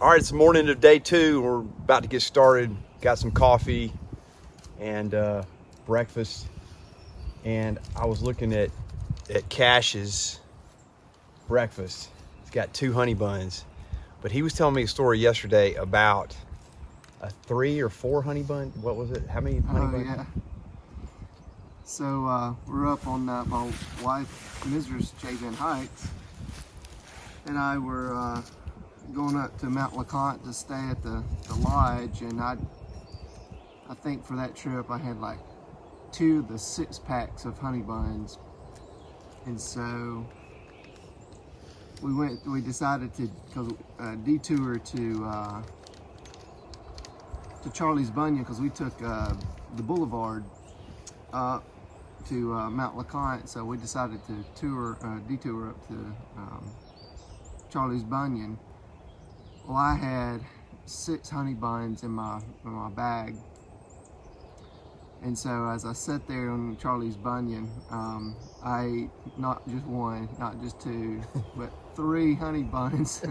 All right, it's the morning of day 2. We're about to get started. Got some coffee and breakfast. And I was looking at Cash's breakfast. He's got 2 honey buns. But he was telling me a story yesterday about a 3 or 4 honey bun. What was it? How many honey buns? Yeah. So we're up on my wife, Mrs. JBenhikes, and I were going up to Mount LeConte to stay at the lodge, and I think for that trip I had like 2 of the 6 packs of honey buns, and so we decided to detour to Charlie's Bunyan, because we took the boulevard to Mount LeConte, so we decided to detour up to Charlie's Bunyan. Well, I had 6 honey buns in my bag, and so as I sat there on Charlie's Bunyan, I ate not just 1, not just 2, but 3 honey buns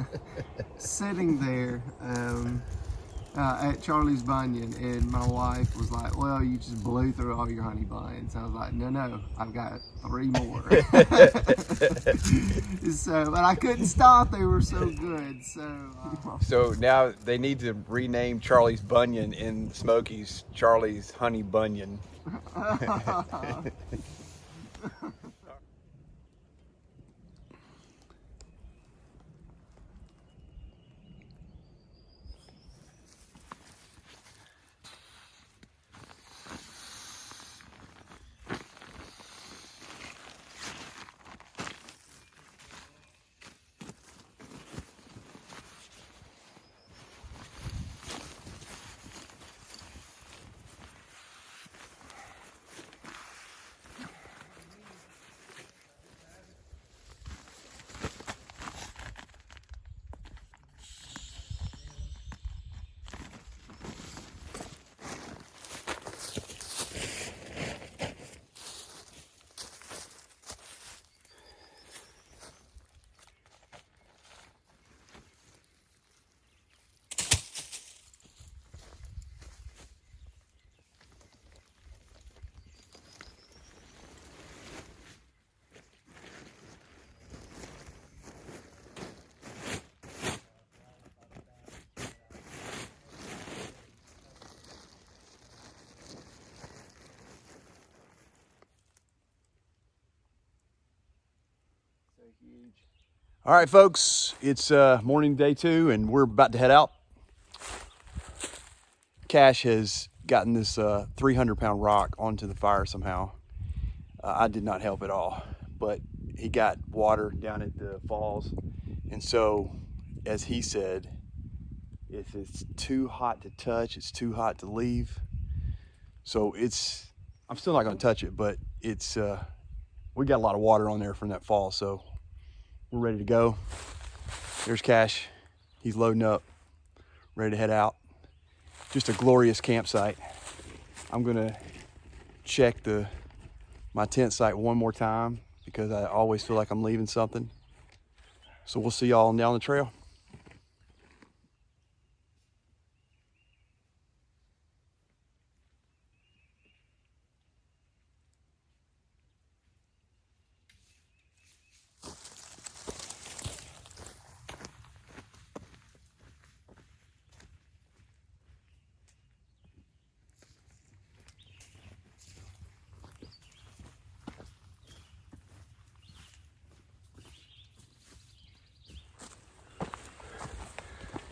sitting there at Charlie's Bunyan, and my wife was like, "Well, you just blew through all your honey buns." I was like, "No, I've got 3 more." So, but I couldn't stop; they were so good. So now they need to rename Charlie's Bunyan in the Smokies Charlie's Honey Bunyan. All right, folks, it's morning day 2, and we're about to head out. Cash has gotten this 300-pound rock onto the fire somehow. I did not help at all, but he got water down at the falls, and so, as he said, if it's too hot to touch, it's too hot to leave. So I'm still not going to touch it, but it's we got a lot of water on there from that fall, so we're ready to go. There's Cash. He's loading up, ready to head out. Just a glorious campsite. I'm gonna check my tent site one more time because I always feel like I'm leaving something. So we'll see y'all down the trail.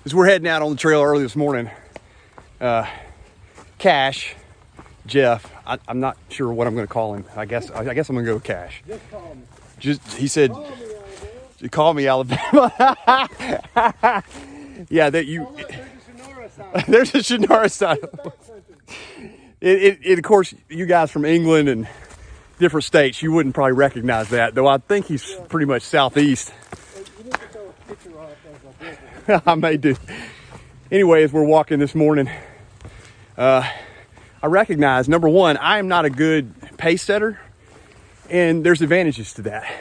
As we're heading out on the trail early this morning, Cash, Jeff, I'm not sure what I'm going to call him. I guess I'm going to go with Cash. Just call me. He said, "Call me Alabama." Yeah, that you. Oh, look, there's a Sonora sign. There's a Sonora sign. It of course, you guys from England and different states, you wouldn't probably recognize that, though I think he's pretty much southeast. You need to throw a picture of those like this. I may do. Anyway, as we're walking this morning, I recognize, number one, I am not a good pace setter, and there's advantages to that.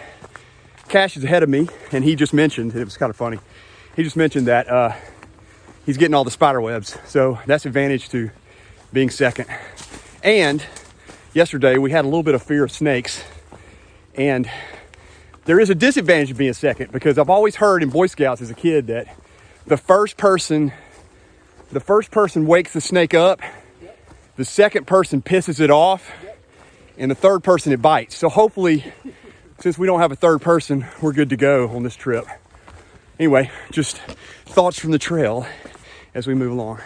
Cash is ahead of me, and he just mentioned, it was kind of funny, he just mentioned that he's getting all the spider webs. So that's advantage to being second. And yesterday we had a little bit of fear of snakes, and there is a disadvantage of being second, because I've always heard in Boy Scouts as a kid that the first person wakes the snake up, the second person pisses it off, and the third person it bites. So hopefully, since we don't have a third person, we're good to go on this trip. Anyway, just thoughts from the trail as we move along.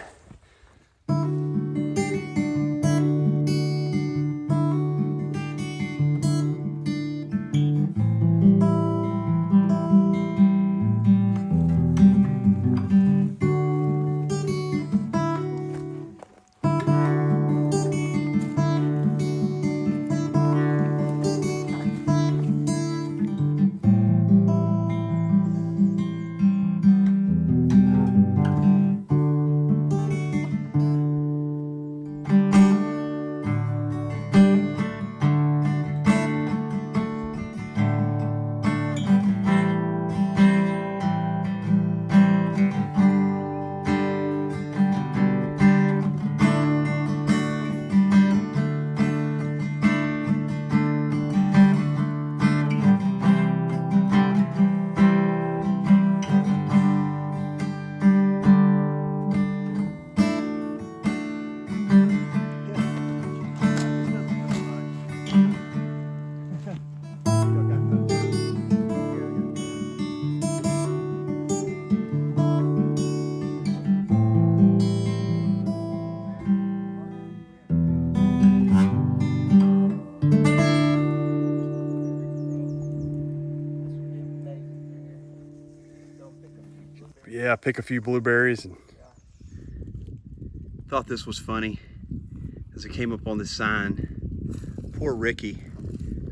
Yeah, pick a few blueberries. And thought this was funny as it came up on the sign. Poor Ricky.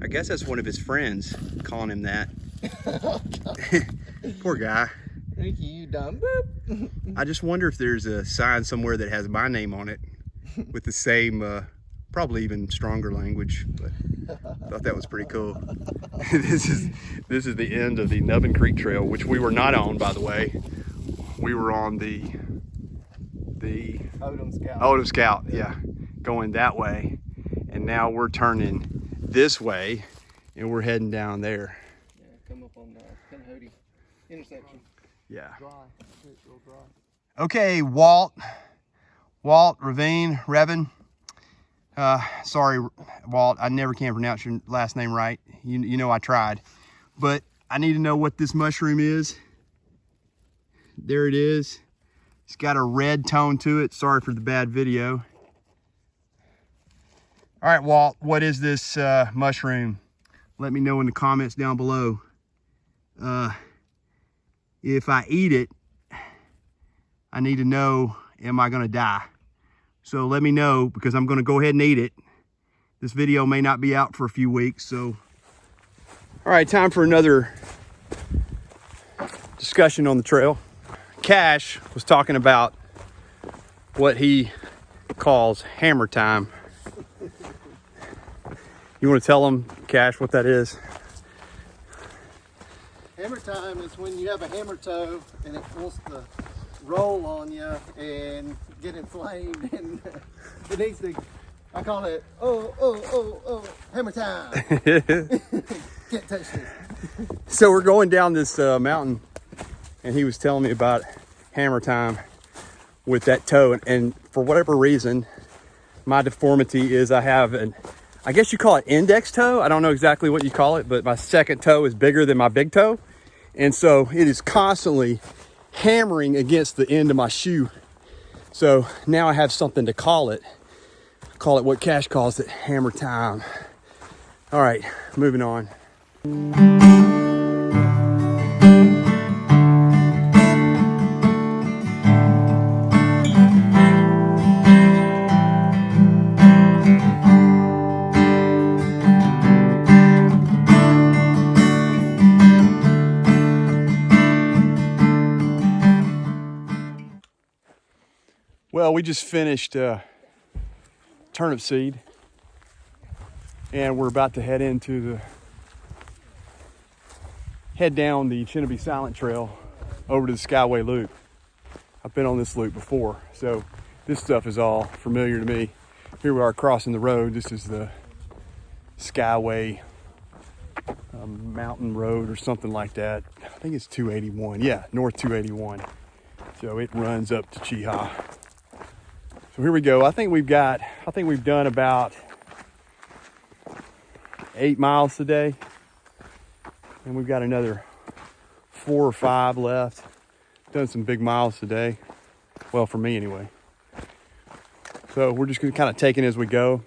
I guess that's one of his friends calling him that. Poor guy. Ricky, you dumb. I just wonder if there's a sign somewhere that has my name on it with the same, probably even stronger language. But I thought that was pretty cool. This is the end of the Nubbin Creek Trail, which we were not on, by the way. We were on the Odom Scout, yeah, going that way, and now we're turning this way, and we're heading down there. Yeah, come up on the Penhody intersection. Yeah. Dry. It's real dry. Okay, Walt, Revin. Sorry, Walt, I never can pronounce your last name right. You know I tried, but I need to know what this mushroom is. There it is. It's got a red tone to it. Sorry for the bad video. All right, Walt, what is this mushroom? Let me know in the comments down below. If I eat it, I need to know, am I gonna die? So let me know, because I'm gonna go ahead and eat it. This video may not be out for a few weeks, so. All right, time for another discussion on the trail. Cash was talking about what he calls hammer time. You want to tell him, Cash, what that is? Hammer time is when you have a hammer toe and it wants to roll on you and get inflamed, and it needs to, I call it, oh, hammer time. Can't touch this. So we're going down this mountain, and he was telling me about hammer time with that toe, and for whatever reason, my deformity is I have I guess you call it index toe. I don't know exactly what you call it, but my second toe is bigger than my big toe. And so it is constantly hammering against the end of my shoe. So now I have something to call it. Call it what Cash calls it, hammer time. All right, moving on. Well, we just finished turnip seed, and we're about to head down the Chinabee Silent Trail over to the Skyway Loop. I've been on this loop before, so this stuff is all familiar to me. Here we are crossing the road. This is the Skyway mountain road or something like that. I think it's 281. Yeah, North 281. So it runs up to Cheehaw. So here we go. I think we've done about 8 miles today, and we've got another 4 or 5 left. Done some big miles today. Well, for me anyway. So we're just gonna kind of take it as we go.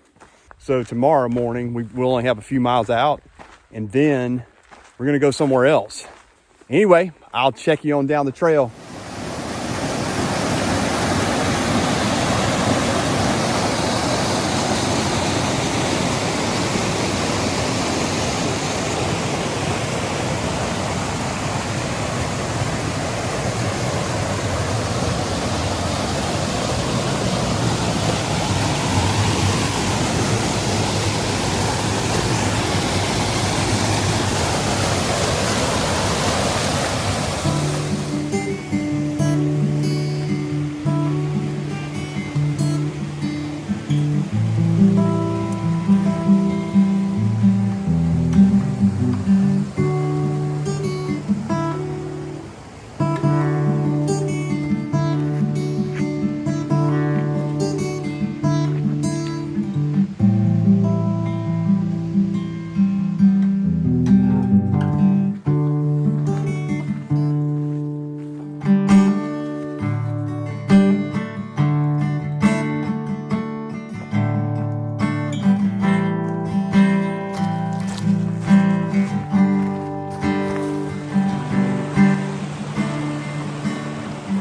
So tomorrow morning, we'll only have a few miles out, and then we're gonna go somewhere else. Anyway, I'll check you on down the trail.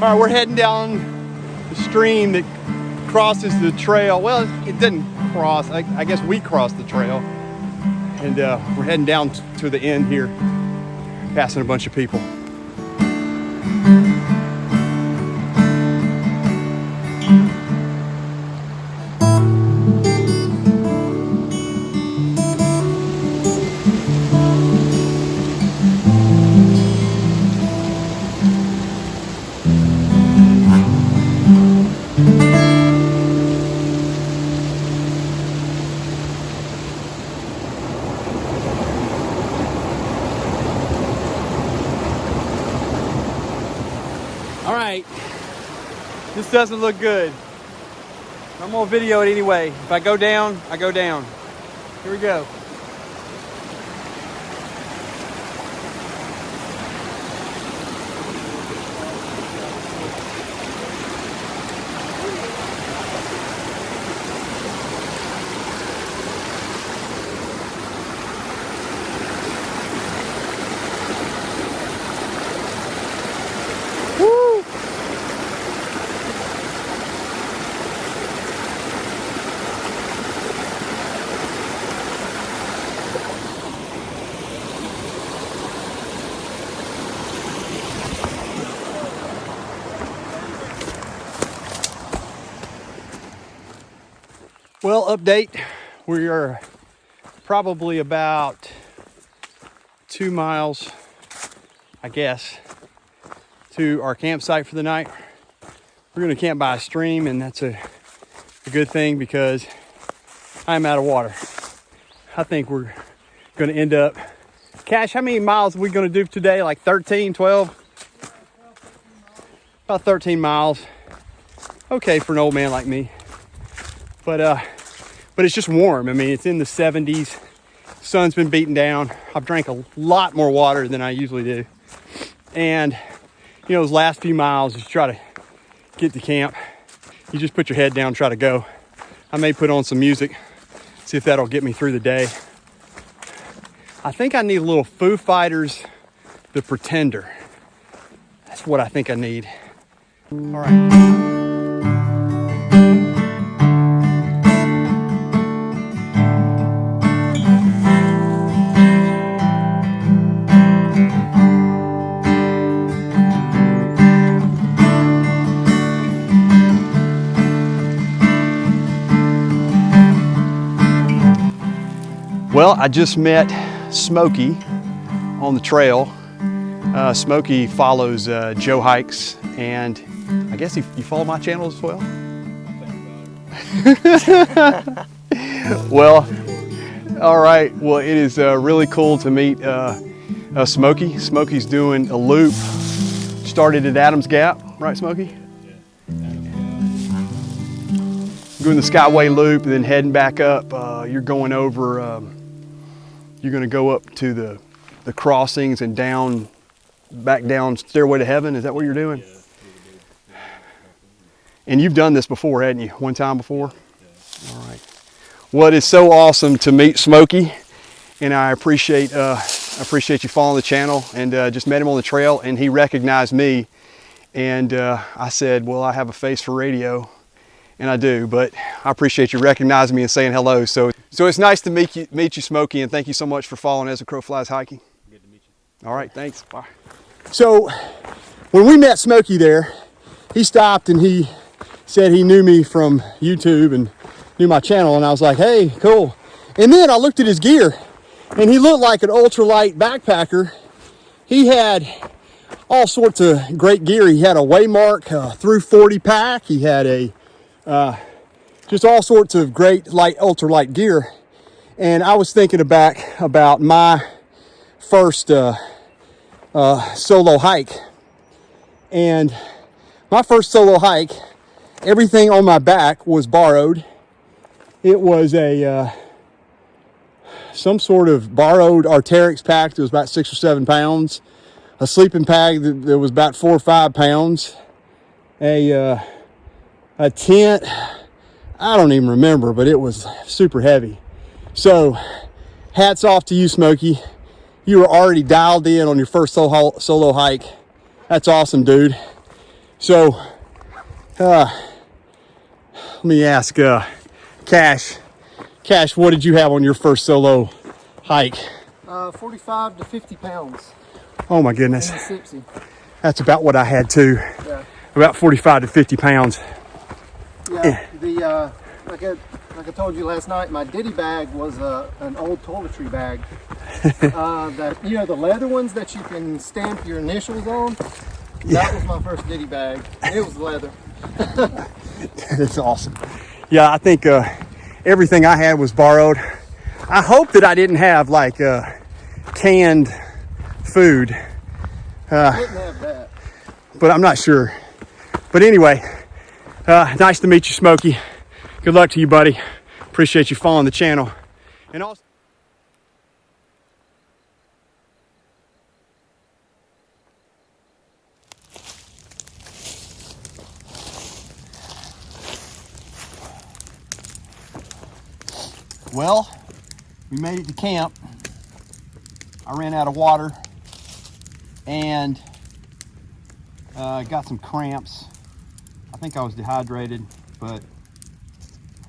All right, we're heading down the stream that crosses the trail. Well, it didn't cross. I guess we crossed the trail. And we're heading down to the end here, passing a bunch of people. All right, this doesn't look good. I'm gonna video it anyway. If I go down, I go down. Here we go. Woo! Well, update. We are probably about 2 miles, I guess, to our campsite for the night. We're gonna camp by a stream, and that's a good thing because I'm out of water. I think we're gonna end up, Cash, how many miles are we gonna do today? Like 13, 12? About 13 miles. Okay for an old man like me. But it's just warm. I mean, it's in the 70s. Sun's been beating down. I've drank a lot more water than I usually do. And, you know, those last few miles, just try to get to camp. You just put your head down, try to go. I may put on some music, see if that'll get me through the day. I think I need a little Foo Fighters, The Pretender. That's what I think I need. All right. Well, I just met Smokey on the trail. Smokey follows Joe Hikes, and I guess you follow my channel as well? Well, all right. Well, it is really cool to meet Smokey. Smokey's doing a loop. Started at Adams Gap, right, Smokey? Doing the Skyway loop and then heading back up. You're going over, you're gonna go up to the crossings and down, back down Stairway to Heaven. Is that what you're doing? Yeah. And you've done this before, hadn't you? One time before? Yeah. All right. Well, it is so awesome to meet Smokey, and I appreciate you following the channel, and just met him on the trail, and he recognized me, and I said, well, I have a face for radio. And I do, but I appreciate you recognizing me and saying hello. So it's nice to meet you, Smokey, and thank you so much for following As the Crow Flies Hiking. Good to meet you. All right, thanks. Bye. So when we met Smokey there, he stopped and he said he knew me from YouTube and knew my channel, and I was like, hey, cool. And then I looked at his gear, and he looked like an ultralight backpacker. He had all sorts of great gear. He had a Waymark through 40 pack. He had a just all sorts of great ultralight gear. And I was thinking back about my first solo hike. And my first solo hike, everything on my back was borrowed. It was a some sort of borrowed Arc'teryx pack that was about 6 or 7 pounds, a sleeping bag that was about 4 or 5 pounds, a tent, I don't even remember, but it was super heavy. So hats off to you, Smokey. You were already dialed in on your first solo hike. That's awesome, dude. So let me ask Cash, what did you have on your first solo hike? 45 to 50 pounds. Oh my goodness. Mississippi. That's about what I had too. Yeah. About 45 to 50 pounds. Yeah, like I told you last night, my ditty bag was an old toiletry bag. That, you know, the leather ones that you can stamp your initials on. Yeah. That was my first ditty bag. It was leather. That's awesome. Yeah, I think everything I had was borrowed. I hope that I didn't have like canned food. I didn't have that. But I'm not sure. But anyway, nice to meet you, Smokey. Good luck to you, buddy. Appreciate you following the channel. And also, well, we made it to camp. I ran out of water and got some cramps. I think I was dehydrated, but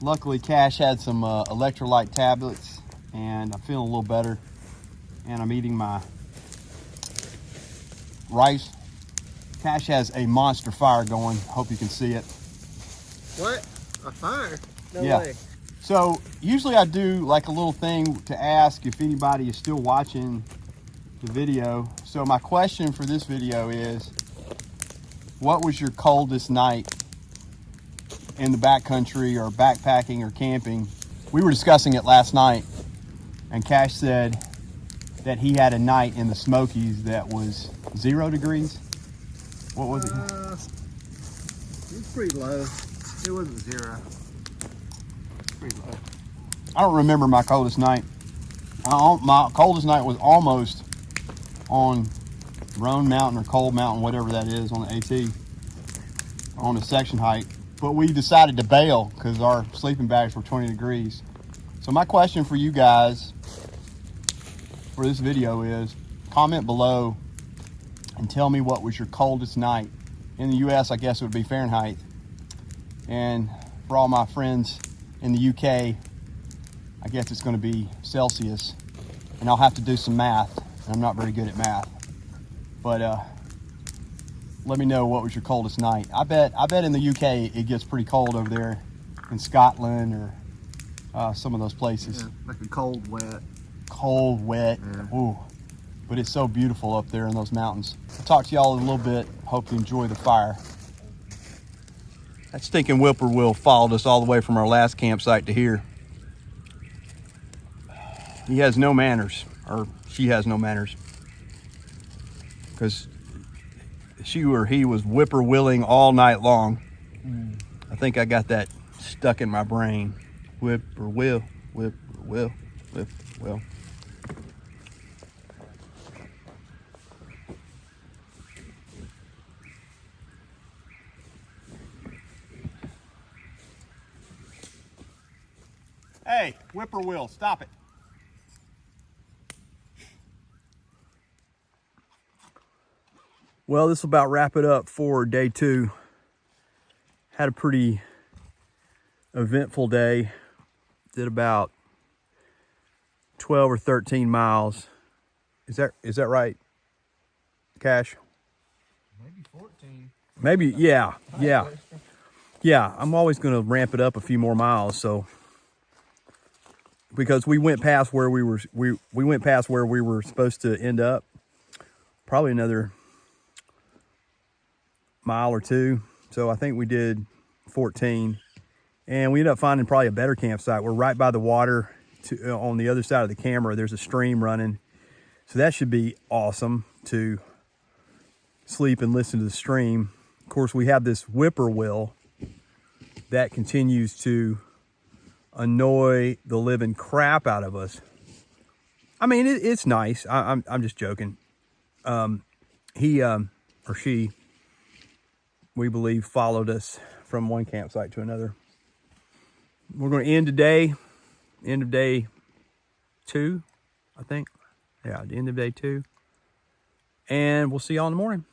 luckily Cash had some electrolyte tablets, and I'm feeling a little better. And I'm eating my rice. Cash has a monster fire going. Hope you can see it. What? A fire? No Yeah. way. So usually I do like a little thing to ask if anybody is still watching the video. So my question for this video is, what was your coldest night in the backcountry or backpacking or camping? We were discussing it last night, and Cash said that he had a night in the Smokies that was 0 degrees. What was it? It was pretty low. It wasn't 0. Pretty low. I don't remember my coldest night. My coldest night was almost on Roan Mountain or Cold Mountain, whatever that is, on the AT, on a section hike. But we decided to bail because our sleeping bags were 20 degrees. So my question for you guys for this video is, comment below and tell me what was your coldest night. In the US, I guess it would be Fahrenheit. And for all my friends in the UK, I guess it's going to be Celsius. And I'll have to do some math. And I'm not very good at math. But let me know what was your coldest night. I bet in the UK it gets pretty cold over there in Scotland or some of those places. Yeah, like a cold, wet. Cold, wet. Yeah. Ooh. But it's so beautiful up there in those mountains. I'll talk to y'all in a little bit. Hope you enjoy the fire. That stinking whippoorwill followed us all the way from our last campsite to here. He has no manners, or she has no manners, because she or he was whippoorwilling all night long. I think I got that stuck in my brain. Whippoorwill, whippoorwill, whippoorwill. Hey, whippoorwill, stop it. Well, this will about wrap it up for day 2. Had a pretty eventful day. Did about 12 or 13 miles. Is that right, Cash? Maybe 14. Maybe, yeah. Yeah, I'm always gonna ramp it up a few more miles, so because we went past where we went past where we were supposed to end up. Probably another mile or 2. So I think we did 14. And we ended up finding probably a better campsite. We're right by the water. On the other side of the camera, there's a stream running. So that should be awesome to sleep and listen to the stream. Of course, we have this whippoorwill that continues to annoy the living crap out of us. I mean, it's nice. I'm just joking. He or she, we believe, followed us from one campsite to another. We're going to end today, end of day 2, I think. Yeah, the end of day 2. And we'll see y'all in the morning.